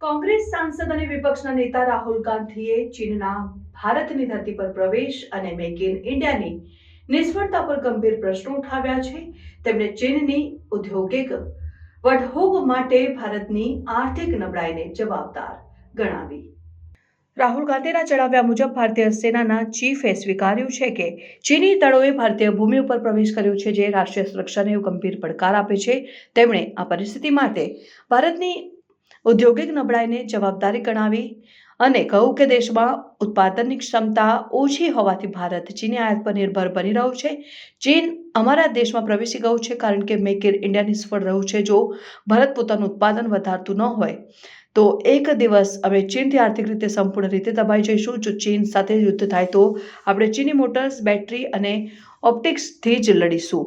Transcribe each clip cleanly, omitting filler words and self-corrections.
કોંગ્રેસ સાંસદ અને વિપક્ષના નેતા રાહુલ ગાંધીએ ચીનના ભારતની ધરતી પર પ્રવેશ અને મેક ઇન ઇન્ડિયાની નિષ્ફળતા પર ગંભીર પ્રશ્નો ઉઠાવ્યા છે. તેમણે ચીનની ઔદ્યોગિક વટહુક માટે ભારતની આર્થિક નબળાઈને જવાબદાર ગણાવી. રાહુલ ગાંધીના જણાવ્યા મુજબ ભારતીય સેનાના ચીફે સ્વીકાર્યું છે કે ચીની દળોએ ભારતીય ભૂમિ ઉપર પ્રવેશ કર્યો છે, જે રાષ્ટ્રીય સુરક્ષાને ગંભીર પડકાર આપે છે. તેમણે આ પરિસ્થિતિ માટે ભારતની ઔદ્યોગિક નબળાઈને જવાબદારી ગણાવી અને કહ્યું કે દેશમાં ઉત્પાદનની ક્ષમતા ઓછી હોવાથી ભારત ચીની આયાત પર નિર્ભર બની રહ્યું છે. ચીન અમારા દેશમાં પ્રવેશી ગયું છે કારણ કે મેક ઇન ઇન્ડિયા નિષ્ફળ રહ્યું છે. જો ભારત પોતાનું ઉત્પાદન વધારતું ન હોય તો એક દિવસ અમે ચીનથી આર્થિક રીતે સંપૂર્ણ રીતે દબાઈ જઈશું. જો ચીન સાથે યુદ્ધ થાય તો આપણે ચીની મોટર્સ, બેટરી અને ઓપ્ટિક્સથી જ લડીશું,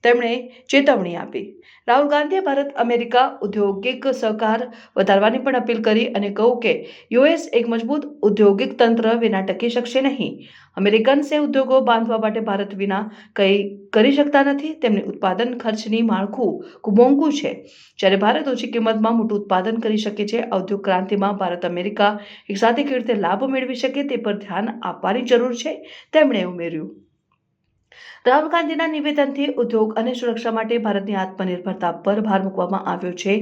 તેમણે ચેતવણી આપી. રાહુલ ગાંધીએ ભારત અમેરિકા ઔદ્યોગિક સહકાર વધારવાની પણ અપીલ કરી અને કહ્યું કે યુએસ એક મજબૂત ઔદ્યોગિક તંત્ર વિના ટકી શકશે નહીં. અમેરિકન્સે ઉદ્યોગો બાંધવા માટે ભારત વિના કંઈ કરી શકતા નથી. તેમની ઉત્પાદન ખર્ચની માળખું ખૂબ મોંઘું છે, જ્યારે ભારત ઓછી કિંમતમાં મોટું ઉત્પાદન કરી શકે છે. ઔદ્યોગિક ક્રાંતિમાં ભારત અમેરિકા એકસાથે કેવી રીતે લાભ મેળવી શકે તે પર ધ્યાન આપવાની જરૂર છે, તેમણે ઉમેર્યું. રાહુલ ગાંધીના નિવેદનથી ઉદ્યોગ અને સુરક્ષા માટે ભારતની આત્મનિર્ભરતા પર ભાર મૂકવામાં આવ્યો છે.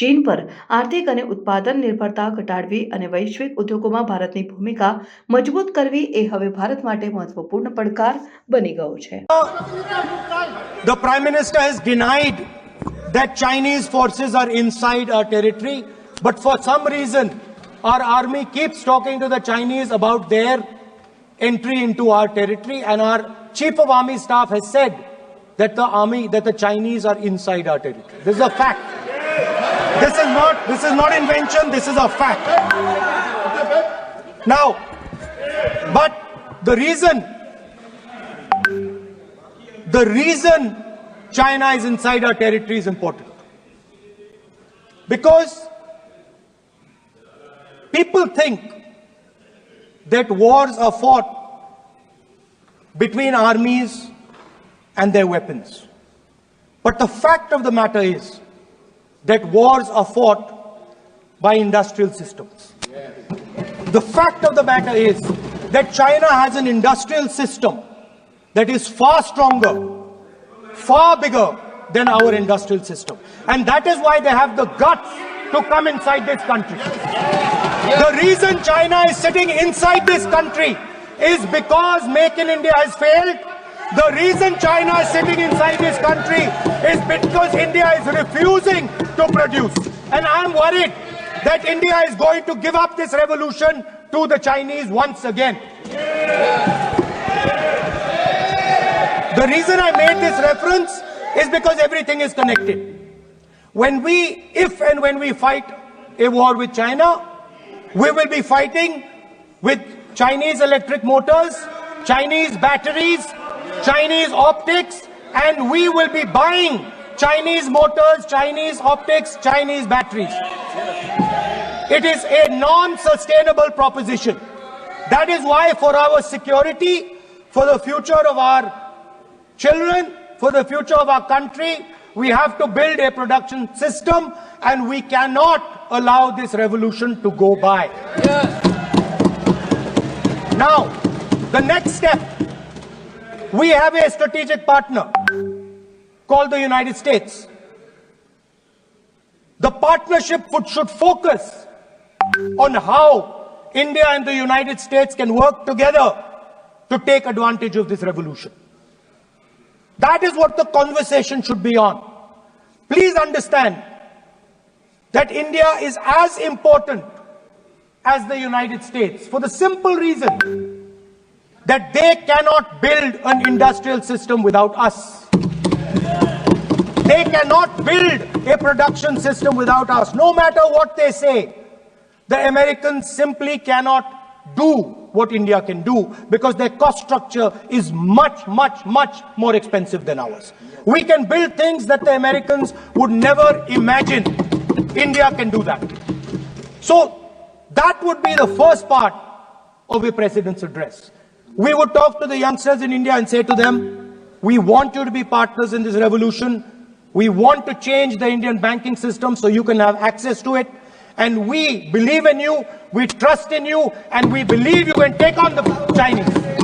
ચીન પર આર્થિક અને ઉત્પાદન નિર્ભરતા ઘટાડવી અને વૈશ્વિક ઉદ્યોગોમાં ભારતની ભૂમિકા મજબૂત કરવી એ હવે ભારત માટે મહત્વપૂર્ણ પડકાર બની ગયો છે. The Prime Minister has denied that Chinese forces are inside our territory, but for some reason our army keeps talking to the Chinese about their entry into our territory, and our Chief of Army Staff has said that the Chinese are inside our territory. This is a fact. This is not invention, this is a fact. Now, but the reason China is inside our territory is important. Because people think that wars are fought between armies and their weapons. But the fact of the matter is that wars are fought by industrial systems. The fact of the matter is that China has an industrial system that is far stronger, far bigger than our industrial system. And that is why they have the guts to come inside this country. The reason China is sitting inside this country is because Make in India has failed. The reason China is sitting inside this country is because India is refusing to produce. And I am worried that India is going to give up this revolution to the Chinese once again. The reason I made this reference is because everything is connected. If and when we fight a war with China, we will be fighting with Chinese electric motors, Chinese batteries, Chinese optics, and we will be buying Chinese motors, Chinese optics, Chinese batteries. It is a non-sustainable proposition. That is why for our security, for the future of our children, for the future of our country, we have to build a production system, and we cannot allow this revolution to go by. Now, the next step, we have a strategic partner called the United States. The partnership should focus on how India and the United States can work together to take advantage of this revolution. That is what the conversation should be on. Please understand that India is as important as the United States for the simple reason that they cannot build an industrial system without us. They cannot build a production system without us. No matter what they say, the Americans simply cannot do what India can do because their cost structure is much, much, much more expensive than ours. We can build things that the Americans would never imagine. India can do that. So that would be the first part of a president's address. We would talk to the youngsters in India and say to them We want you to be partners in this revolution. We want to change the Indian banking system so you can have access to it. And we believe in you, we trust in you, and we believe you can take on the Chinese.